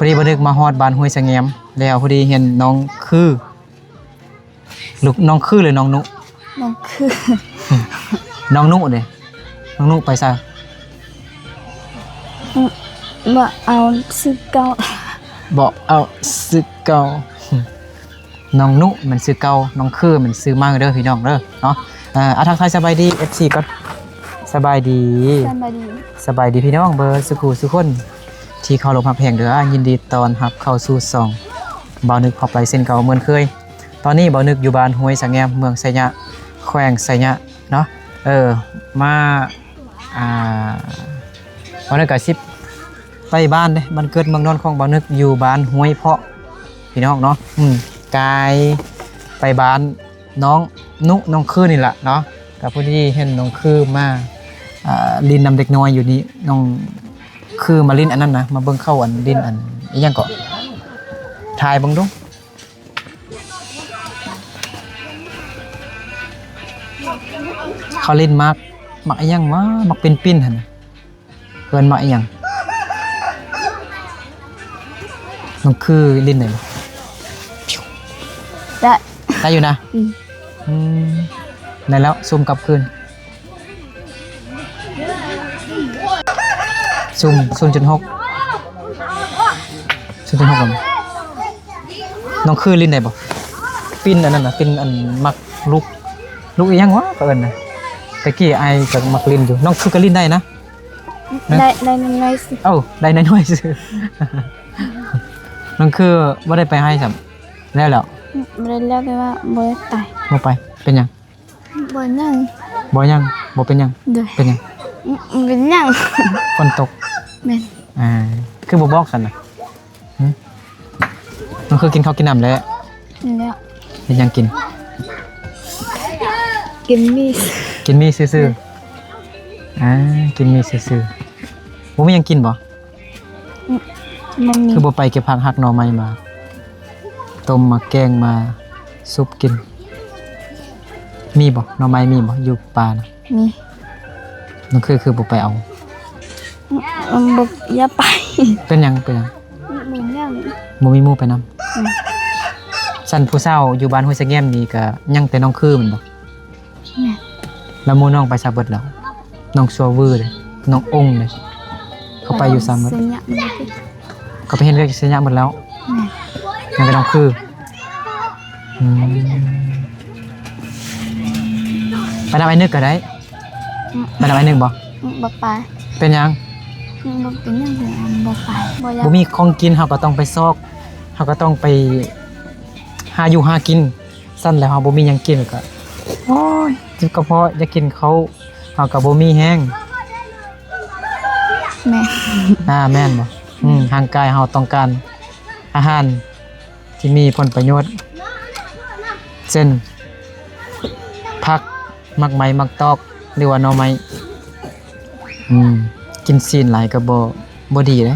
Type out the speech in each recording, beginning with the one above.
อดีบ่นึกมาฮอดบ้านห้วยสะแงมแล้วพอดีเห็นน้องคือลูกน้องคือหรือน้องนุน้องคือ น้องนุเด้น้องนุไปซะ บ่เอาซื้อเก่า บ่เอาซื้อเก่าน้องนุมันซื้อเก่าน้องคือมันซื้อมาเด้อพี่น้องเด้อเนาะทักทายสบายดี FC ก่อนสบายดีสบายดีพี่น้องเบอร์สุขุสุคนที่เข้าลงรับแห่งเด้อยินดีต้อนรับเข้าสู่ช่องบ่าวนึกพอไปเส้นเก่าเหมือนเคยตอนนี้บ่าวนึกอยู่บ้านห้วยสะแงมเมืองไสยะแขวงไสยะเนาะมาบ่าวนึกก็สิไปบ้านเด้บ้านเกิดเมืองนอนของบ่าวนึกอยู่บ้านห้วยเพาะพี่น้องเนาะกายไปบ้านน้องนุน้องคือนี่แหละเนาะกับพอดีเห็นน้องคือมาลินนำเด็กน้อยอยู่นี่น้องคือมาลินอันนั้นนะมาเบิ่งเข้าอันลินอันอีหยังก็ถ่ายเบิ่งดูเขาลินมักอีหยังวะมักเป็นปิ้นหั่นน่ะเพิ่นมักอีหยังน้องคือลินได้บ่ได้อยู่นะได้แล้วซูมกลับคืนซูม0.6กันน้องคือลิ้นได้บ่ปิ้นอันนั้นน่ะปิ้นอันมักลูกอีหยังวะก็เอิ้นน่ะตะกี้ไอก็มักลิ้นอยู่น้องคือก็ลิ้นได้นะได้น้อยสิได้น้อยๆซื่อน้องคือบ่ได้ไปให้ซ้ํแล้วบ่ได้แล้วแต่ว่าบ่ได้ตายบ่ไปเป็นหยังบ่ยัง บ่เป็นหยังเป็นหยังเป็นหยังฝนตกแม่นคือบ่บอกซั่นน่ะมันคือกินข้าวกินน้ำแล้วเฮ็ดหยังกินมีซื่อๆกินมีซื่อๆบ่มีหยังกินบ่คือบ่ไปเก็บผักหักหน่อไม้มาต้มมาแกงมาซุปกินมีบ่หน่อไม้มีบ่อยู่ป่านะมีมันคือบ่ไปเอาบ่อย่าไปเป็นหยังบ่มีหมู่ไปนำสั่นผู้เฒ่าอยู่บ้านห้วยสะแงมนี่ก็ยังแต่น้องคือมันบ่แม่แล้วหมู่น้องไปซะเบิดแล้วน้องซัววือเด้น้ององค์เด้เขาไปอยู่ซ้ำเบิดเขาไปเฮ็ดเวียกสัญญาหมดแล้วยังแต่น้องคือไปนำไอ้นึกก็ได้ไปนำไอ้นึกบ่ไปเป็นหยังบ่เป็นหยังบ่ไปบ่มีของกินเฮาก็ต้องไปซอกเฮาก็ต้องไปหาอยู่หากินซั่นแล้วเฮาบ่มีหยังกินก็โอ้ยจิบกระเพาะอยากกินเขาเฮาก็บ่มีแฮงแม่แม่นบ่ร่างกายเฮาต้องการอาหารที่มีผลประโยชน์เช่นผักมักไหมมักตอกหรือว่าหน่อไม้กินซีนหลายก็บ่ดีเด้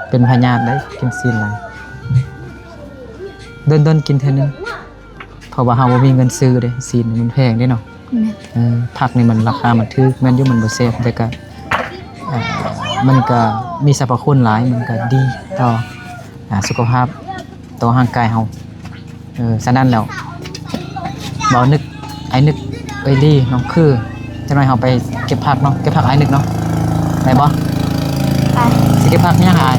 เป็นพยาธิได้กินซีนหลายเดินกินเท่านึงเพราะว่าเฮาบ่มีเงินซื้อเด้ซีนมันแพงเด้เนาะผักนี่มันราคามันถูกแม่นอยู่มันบ่แซ่บแต่ก็มันก็มีสรรพคุณหลายมันก็ดีต่อสุขภาพต่อร่างกายเฮาฉะนั้นแล้วบ่นึกไอ้นึกเอ้ยลี่น้องคือจังหน่อยเฮาไปเก็บผักเนาะเก็บผักไอ้นึกเนาะได้บ่ไปสิเก็บผักยังหาย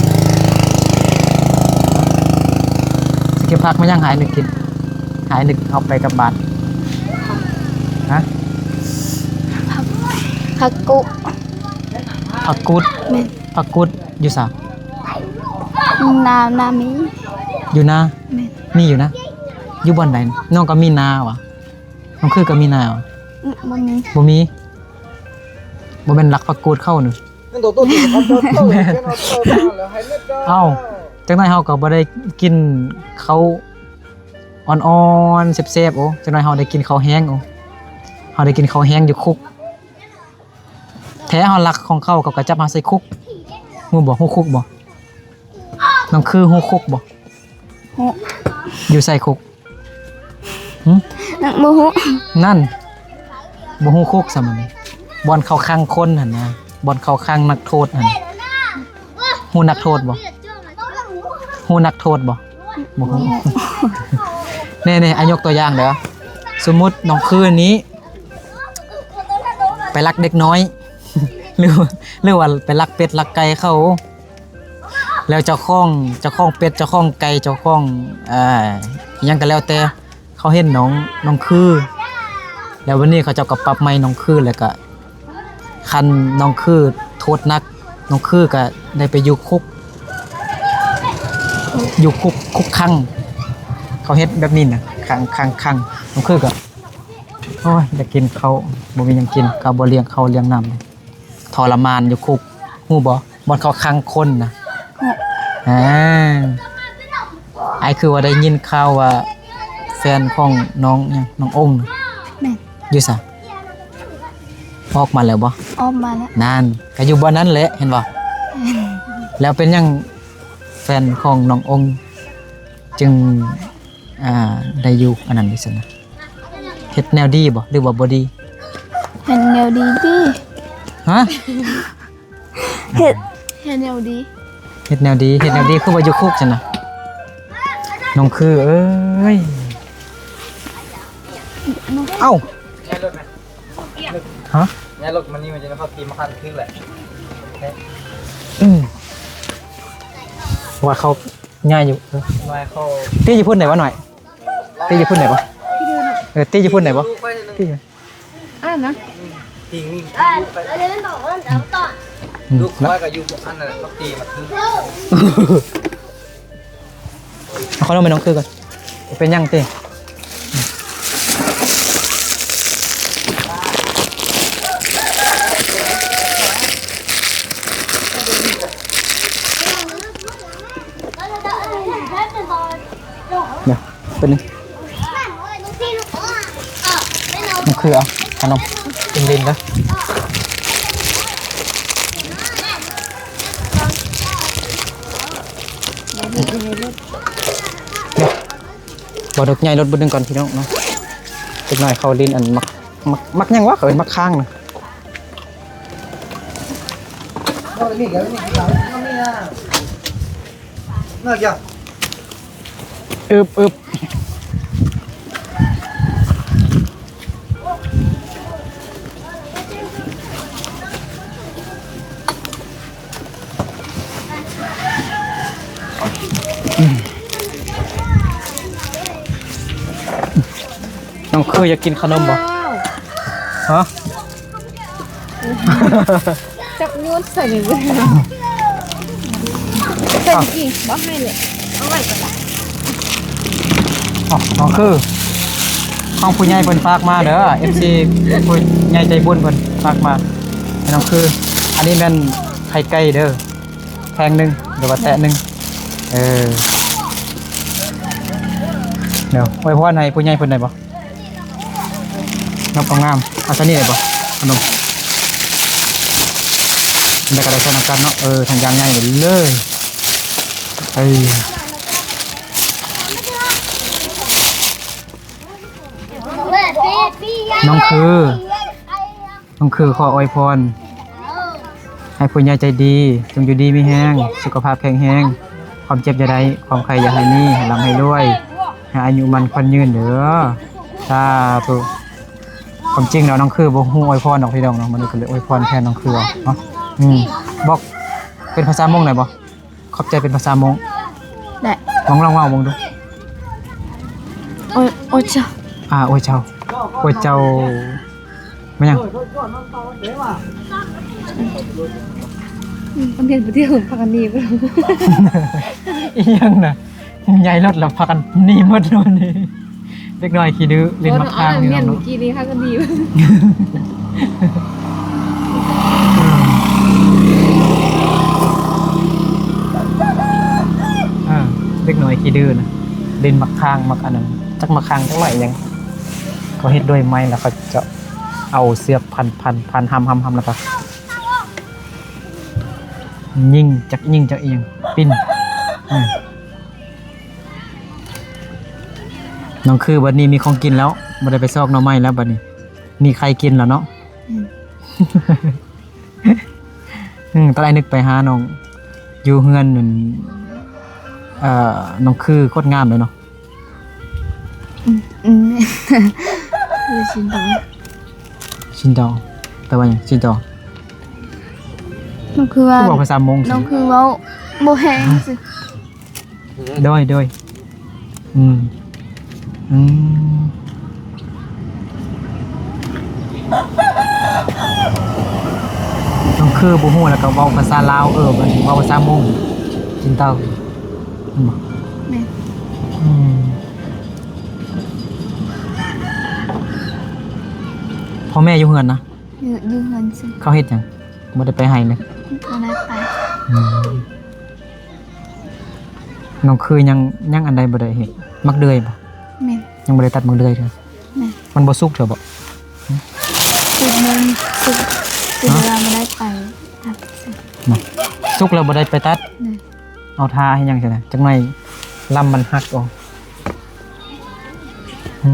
สิเก็บผักมายังหายนึกกินหายนึกเอาไปกับบ้านฮะผักกุดผักกุดอยู่ซะนามีอยู่นามีอยู่นะอยู่บ่อนใดน้องก็มีนาวะน้องคือก็มีนาวะบ่มีบ่แม่นรักผักกูดเข้านึเอ้าจังได๋เฮาก็บ่ได้กินเขาอ่อนๆแซ่บๆโอ้จังได๋เฮาได้กินข้าวแห้งโอ้เฮาได้กินข้าวแห้งอยู่คุกแท้เฮารักของเขาก็จับมาใส่คุกฮู้บ่ฮู้คุกบ่น้องคือฮู้คุกบ่ฮู้อยู่ใส่คุกบ่ฮู้นั่นบ่ฮู้คุกซะมันบ่อนเข้าข้างคนหั่นนะบ่อนเข้าข้างนักโทษหั่นฮู้นักโทษบ่ ฮู้นักโทษบ่บ่ฮู้ นี่ๆอายกตัวอย่างเด้อสมมุติน้องคืนนี้ ไปลักเด็กน้อย หรือว่าไปลักเป็ดลักไก่เขา แล้วเจ้าของเป็ดเจ้าของไก่เจ้าของอิหยังก็แล้วแต่เขาเห็นน้องคือ แล้ววันนี้เขาเจ้าก็ปรับใหม่น้องคือแล้วก็คันน้องคือโทษนักน้องคือก็ได้ไปอยู่คุกขังเขาเฮ็ดแบบนี้น่ะขังน้องคือก็โอ้ยอยากกินเขาวบ่มีหยังกินก็บ่เลี้ยงเขาวเลี้ยงน้ำทรมานอยู่คุกฮู้บ่บ่เขาขังคนน่ะ ไอคือว่าได้ยินข่าวว่าแฟนของน้องเนี่ยน้ององค์ แม่น อยู่ซะออกมาแล้วบ่ ออกมาแล้ว นานก็อยู่บ่นั้นแหละเห็นบ่แล้วเป็นหยังแฟนของน้ององค์จึงได้อยู่อันนั้นนี่ซั่นนะเฮ็ดแนวดีบ่หรือว่าบ่ดี เห็นแนวดีดิ ฮะ เห็นแนวดี เฮ็ดแนวดีคือว่าอยู่คุกซั่นน่ะน้องคือเอ้ยเอ้า แง่รถไหม ฮะ แง่รถมันนี่มันจะเข้าตีมาคันขึ้นแหละ ว่าเขาง่ายอยู่ น้อยเข้า ตี้จะพูดไหนวะหน่อยตี้จะพูดไหนวะตี้จะพูดไหนวะตี้ ทิ้ง ลู ลู ก ก แล้ว น้อยกับยูอันนั้นเขาตีมาขึ้น เขาต้องไปน้องคือก่อนเป็นยังตี้เดี๋ยวเป็นนึงน้องคือเอาขนมกินดินแล้วบดอกใหญ่รถบดนึงก่อนพี่น้องเนาะเป็นหน่อยเขาลินอันมักยังวะเขาเป็นมักข้างนะ นี่เดี๋ยวนี่เขานี่นะเมื่อกี้ อึบน้องคืออยากกินขนมบ่ฮะ จับนิ้วใส่ในมือใส่กี่บ่ให้เลยเอาไว้ก่อนละ อ๋อน้องคือห้องผู้ใหญ่เพิ่นฝากมาเด้อ FC ผู้ใหญ่ใจบุญเพิ่นฝากมาให้น้องคือ อันนี้แม่นไข่ไก่เด้อแพงหนึงหรือว่าแตะหนึงเดี๋ยวไว้พรให้ผู้ใหญ่เพิ่นได้บ่น้องงามเอาซะนี่ได้บ่ขนมได้ก็ได้สถานการณ์เนาะทางยางใหญ่เลยน้องคือขออวยพรให้ผู้ใหญ่ใจดีจงอยู่ดีมีแห้งสุขภาพแข็งแรงความเจ็บอย่าได้ความใครอย่าให้มีให้ร่ำให้รวยให้อายุมันควันยืนเด้อสาธุความจริงแล้วน้องคือบ่ฮู้อวยพรดอกพี่น้องเนาะมันก็เลยอวยพรแทนน้องคือเนาะบอกเป็นภาษามงหน่อยบ่ขอบใจเป็นภาษามง ได้ ลองว่ามงดู โอ้ยจ้ะ โอ้ยเจ้าไม่ยัง มันเรียนไปเที่ยวพักกันนี่ไป อีหยังน่ะใหญ่รถแล้วพากันหนีหมดโน่นนี่เล็กน้อยขี้ดื้อเล่นมาข้างนี่ เรียน เนาะ กี่นี้พักกันนี่ เล็กน้อยขี้ดื้อนะเล่นมาข้างมาอันนั้นจักมาข้างจังไหนยังเขาเฮ็ดด้วยไม้แล้วเขาจะเอาเสียบพันหำแล้วก็ยิงจากเอียงปิ้นน้องคือบัดนี้มีของกินแล้วบ่ได้ไปซอกหน่อไม้แล้วบัดนี้มีใครกินแล้วเนาะตอนแรกนึกไปหาน้องอยู่เฮือนนั่น น้องคือโคตรงามเลยเนาะ คือชินดอง ชินดอแปลว่าหยังชินดอ น้องคือว่า ผู้บอกภาษามง น้องคือเว้าบ่แฮงสิ โดยอืมน้องคือบ่ฮู้แล้วก็เว้าภาษาลาวมันเว้าภาษามงชินเตาเห็นบ่ แม่น อืมพ่อแม่อยู่เฮือนนะ อยู่เฮือนสิ เขาเฮ็ดหยังบ่ได้ไปให้เลย บ่ได้ไป น้องคือยังอันใดบ่ได้เฮ็ดมักเดือยบ่ แม่น ยังบ่ได้ตัดมักเดือยเด้อ แม่น มันบ่สุกเถอะบ่ สุดมันสุดเวลาบ่ได้ไปครับสิ สุกแล้วบ่ได้ไปตัด แม่น เอาทาให้ยังซั่นน่ะจังหน่อยลำมันหักออกหึ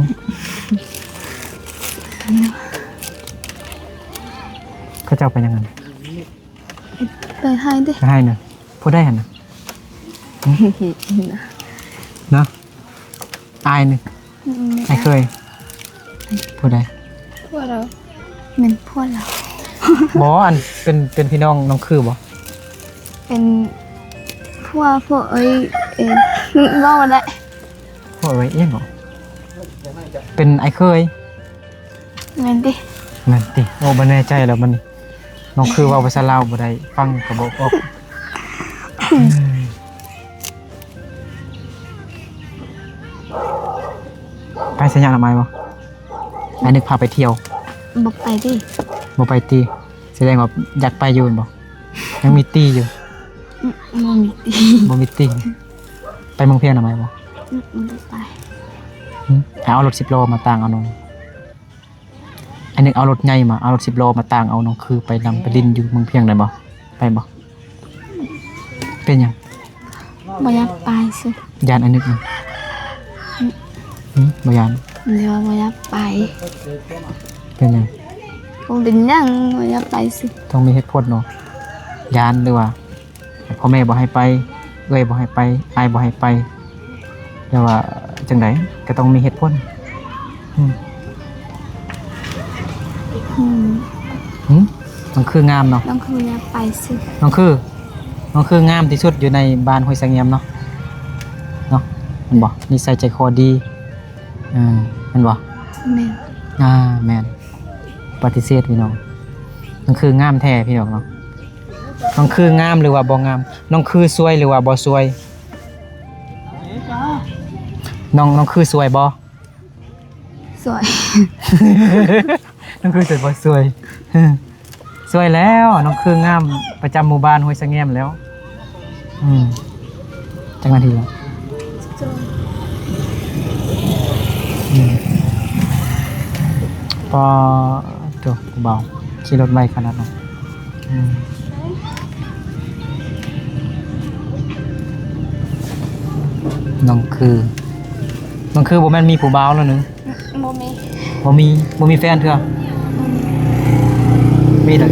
เขาเจ้าไปยังไง ไปให้เด้ ไปให้น่ะพูดได้หั่นน่ะเนาะอายนึงไอ้เคยพูดได้ พวกเราแม่นพวกเรา บ่อันเป็นพี่น้องน้องคือบ่ เป็นพวกเอ้ยเว้าบ่ได้ พูดไว้เอียงเหรอเป็นไอ้เคย แม่นดิ นั่นติโอ้บ่แน่ใจแล้วมันนี่น้องคือเว้าภาษาลาวบ่ได้ฟังก็บ่ออกไปสัญญาณอนามัยบ่ไอ้นึกพาไปเที่ยว บ่ไปดิ บ่ไปตีแสดงว่าอยากไปอยู่บ่ยังมีตีอยู่ บ่มีตี บ่มีตีไปเมืองเพียงทำไมบ่ บ่ได้ไป เอารถ10โลมาต่างเอาน้องอันนึงเอารถใหญ่มาเอารถ10โลมาต่างเอาน้องคือไปนำไปดินอยู่เมืองเพียงได้บ่ไปบ่เป็นหยัง บ่อยากไปสิ ยานอันนึกนี่บ่ยาน เดี๋ยวบ่อยากไป เป็นหยัง คงเป็นหยังบ่อยากไปสิ ต้องมีเหตุผลเนาะยานหรือว่าพ่อแม่บ่ให้ไปเอ้ยบ่ให้ไปอ้ายบ่ให้ไปแต่ว่าจังไดก็ต้องมีเหตุผล น้องคืองามเนาะ น้องคืออยากไปสิ น้องคืองามที่สุดอยู่ในบ้านห้วยสังเงียมเนาะมันบอกนิสัยใจคอดีมันบอก แม่น แมนปฏิเสธพี่น้องน้องคืองามแท้พี่น้องเนาะน้องคืองามหรือว่าบ่งามน้องคือสวยหรือว่าบ่สวยน้องคือสวยบ่ สวย น้องคือสวยบ่สวย สวยแล้วน้องคืองามประจำหมู่บ้านห้วยสังเงียมแล้วจังนาทีแล้วพอตัวเบาขี่รถไวขนาดนั้นน้องคือบ่แม่นมีผู้บ่าวแล้วนึง บ่มี บ่มีแฟนเถอะมีแต่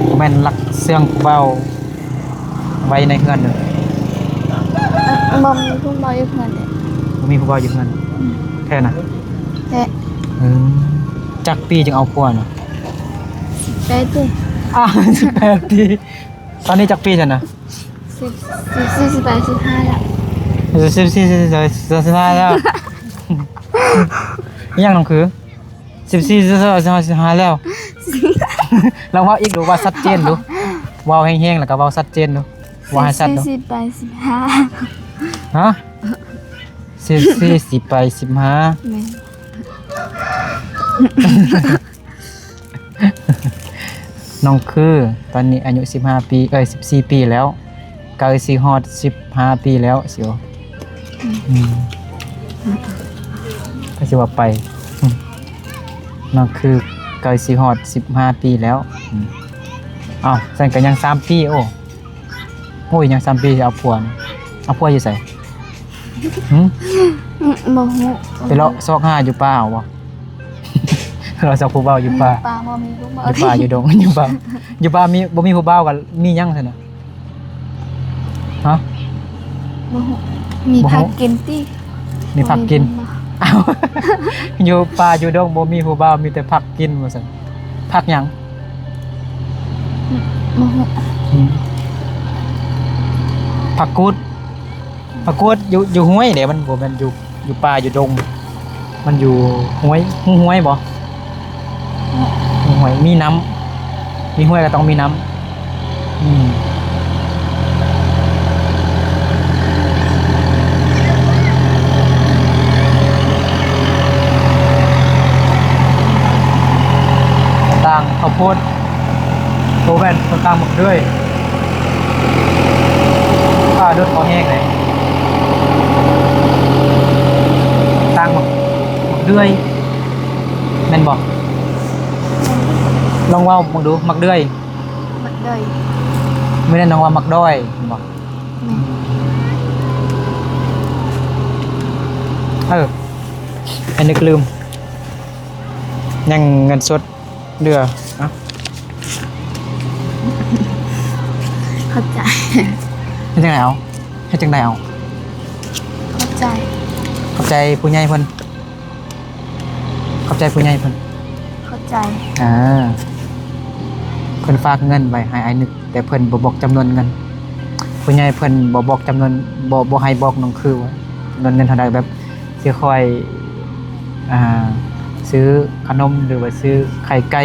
บ่แม่นรักเสื่องผู้บ่าวไว้ในเฮือนเด้อ บ่มีผู้บ่าวอยู่เพิ่นเด้ บ่มีผู้บ่าวอยู่เฮือนแค่น่ะ แต่ จักปีจึงเอาผัวน่ะ ไปดิ 18ปีตอนนี้จักปีซั่นน่ะ 10 ไป15แล้ว 14แล้วยังน้องคือ14แล้วเราว่าอีกดูว่าชัดเจนดูเว้าแห้งๆแล้วก็เว้าชัดเจนดูว่าให้ชัดดู 10ไป15 ฮะ14ไป15 แม่น น้องคือตอนนี้อายุ15ปี14ปีแล้วใกล้สิฮอด15ปีแล้วสิโอก็สิว่าไปน้องคือใกล้สิฮอด15ปีแล้วอ้าวซั่นก็ยัง3ปีโอ้ยยัง3ปีเอาผัวนี่เอาผัวอยู่ไสบ่ฮู้ ไปเลาะซอกหาอยู่ป่าเอาบ่ เราสักผู้บ่าวอยู่ป่า ป่าบ่มีผู้บ่า อยู่ป่าอยู่ดง อยู่ป่ามีบ่มีผู้บ่าวก็มีหยังซั่นน่ะฮะ บ่ฮู้มี บ่ฮู้ ผักกินติ มีผักกินอ้าว อยู่ป่าอยู่ดงบ่มีผู้บ่าวมีแต่ผักกินว่าซั่นผักหยัง บ่ฮู้ ผักกูดอยู่ห้วยเดี๋ยวมันบ่แม่นอยู่ป่าอยู่ดง มันอยู่ห้วยห้วยบ่ห้วยมีน้ำมีห้วยก็ต้องมีน้ำต่างข้าวโพดโตแม่นต่างหมดด้วยป้าเลือดคอแห้งเลยต่างหมดเรื่อยแม่นบอกลองว่ามึงดูมักเรื่อย บัดเดย ไม่ได้น้องว่ามักด้อยแม่นบอก แม่ ไอ้นึกลืมยังเงินสดเดืออ่ะ เข้าใจ ให้จังไดเอาให้จังไดเอา เข้าใจ ขอบใจผู้ใหญ่เพิ่นขอบใจผู้ใหญ่เพิ่น เข้าใจ เพิ่นฝากเงินไว้ให้ไอ้นึกแต่เพิ่นบ่บอกจำนวนเงินผู้ใหญ่เพิ่นบ่บอกจำนวนบ่ให้บอกน้องคือว่าจำนวนเงินเท่าใดแบบสิค่อยซื้อขนมหรือว่าซื้อไข่ไก่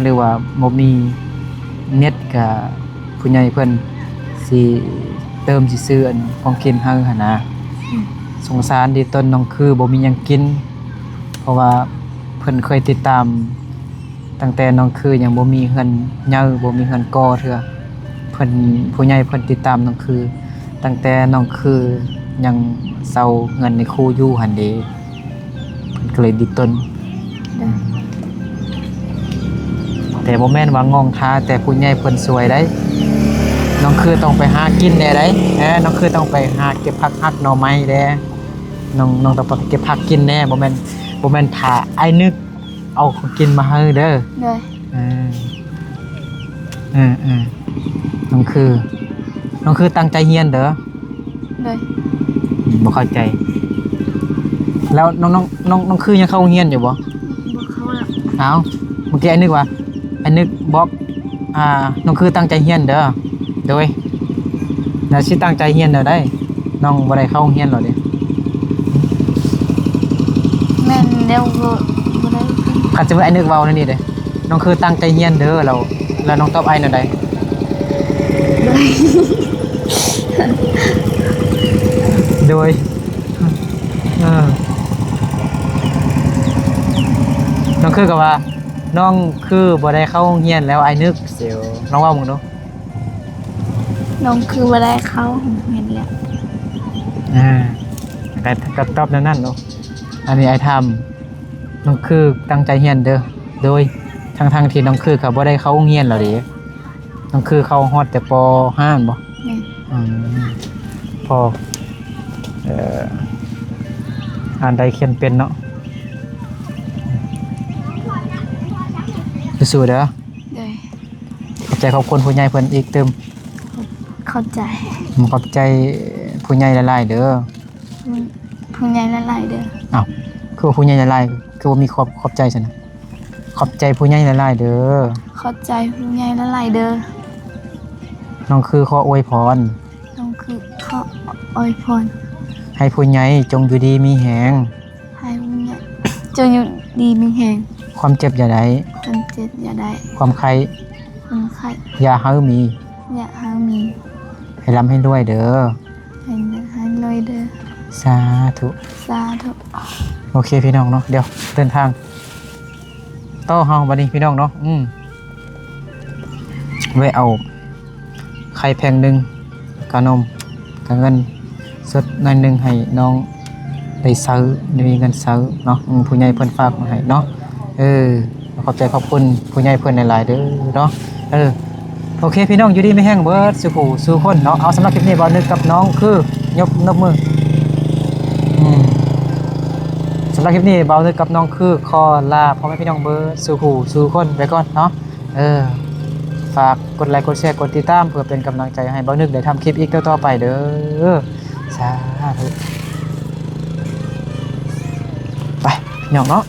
หรือว่าบ่มีเน็ตก็ผู้ใหญ่เพิ่นสิเติมสิซื้ออันของกินให้หั่นนะสงสารดีต้นน้องคือบ่มีหยังกินเพราะว่าเพิ่นเคยติดตามตั้งแต่น้องคือยังบ่มีเฮือนเยาบ่มีเฮือนก่อเทื่อเพิ่นผู้ใหญ่เพิ่นติดตามน้องคือตั้งแต่น้องคือยังเซาเงินในครูอยู่หั่นเด้เพิ่นก็เลยดิต้น เด้อ แต่บ่แม่นว่างองท่าแต่ผู้ใหญ่เพิ่นสวยได้น้องคือต้องไปหากินแน่ได้น้องคือต้องไปหาเก็บผักหน่อไม้แด้น้องต้องไปเก็บผักกินแน่บ่แม่นท่าไอ้นึกเอาของกินมาให้เด้อ เดย น้องคือตั้งใจเรียนเด้อ เดย บ่เข้าใจ แล้วน้องคือยังเข้าโรงเรียนอยู่บ่ บ่เข้าแล้ว อ้าวเมื่อกี้ไอ้นึกบอกน้องคือตั้งใจเรียนเด้อโดยแล้วสิตั้งใจเรียนเด้อได้น้องบ่ได้เข้าโรงเรียนหรอกเด้ แม่นแล้วบ่ได้ คันสิว่าไอ้นึกเว้านั่นนี่เด้น้องคือตั้งใจเรียนเด้อแล้วน้องตอบไอ้นั่นได้ โดยน้องคือกับว่าน้องคือบ่ได้เข้าโรงเรียนแล้วไอ้นึกเสียวน้องว่ามึงดู น้องคือบ่ได้เข้าเห็นแล้ว ก็ตอบนั่นเนาะอันนี้ไอ้ทำน้องคือตั้งใจเรียนเด้อโดยทั้งที่น้องคือเขาบ่ได้เข้าโรงเรียนแล้วเด้น้องคือเข้าฮอดแต่ป .5 บ่ แม่น พออ่านได้เขียนเป็นเนาะสู้ๆเด้อ เดย ขอบใจขอบคุณผู้ใหญ่เพิ่นอีกเติม เข้าใจ ขอบใจผู้ใหญ่หลายๆเด้อ ผู้ใหญ่หลายๆเด้อ อ้าวคือว่าผู้ใหญ่หลายๆคือว่ามีขอบใจซั่นนะขอบใจผู้ใหญ่หลายๆเด้อ เข้าใจผู้ใหญ่หลายๆเด้อ น้องคือขออวยพร น้องคือขออวยพร ให้ผู้ใหญ่จงอยู่ดีมีแหง ให้ผู้ใหญ่จงอยู่ดีมีแฮง ความเจ็บอย่าได้ จนเจ็บอย่าได้ ความไข้ คนไข้ อย่าเฮามี อย่าหามี ให้ร่ำให้รวยเด้อ ให้เลยเด้อ สาธุ สาธุ โอเคพี่น้องเนาะเดี๋ยวเดินทางต่อเฮาบัดนี้พี่น้องเนาะไว้เอาไข่แพงหนึงกะนมกะเงินสดหน่อยหนึงให้น้องได้ซื้อมีเงินซื้อเนาะผู้ใหญ่เพิ่นฝากมาให้เนาะขอบใจขอบคุณผู้ใหญ่เพิ่นหลายๆเด้อเนาะโอเคพี่น้องอยู่ดีไม่แห้งเบิดสู่ผู้สู่คนเนาะเอาสำหรับคลิปนี้บ่นึกกับน้องคือยกนบมือสำหรับคลิปนี้เบาเลยกับน้องคือคอลาพ่อแม่พี่น้องเบอร์สู่หูสู่คนไปก่อนเนาะ ฝากกดไลค์กดแชร์กดติดตามเพื่อเป็นกำลังใจให้เบานึกได้ทำคลิปอีกต่อๆไปเด้อสาธุไปพี่น้องเนาะ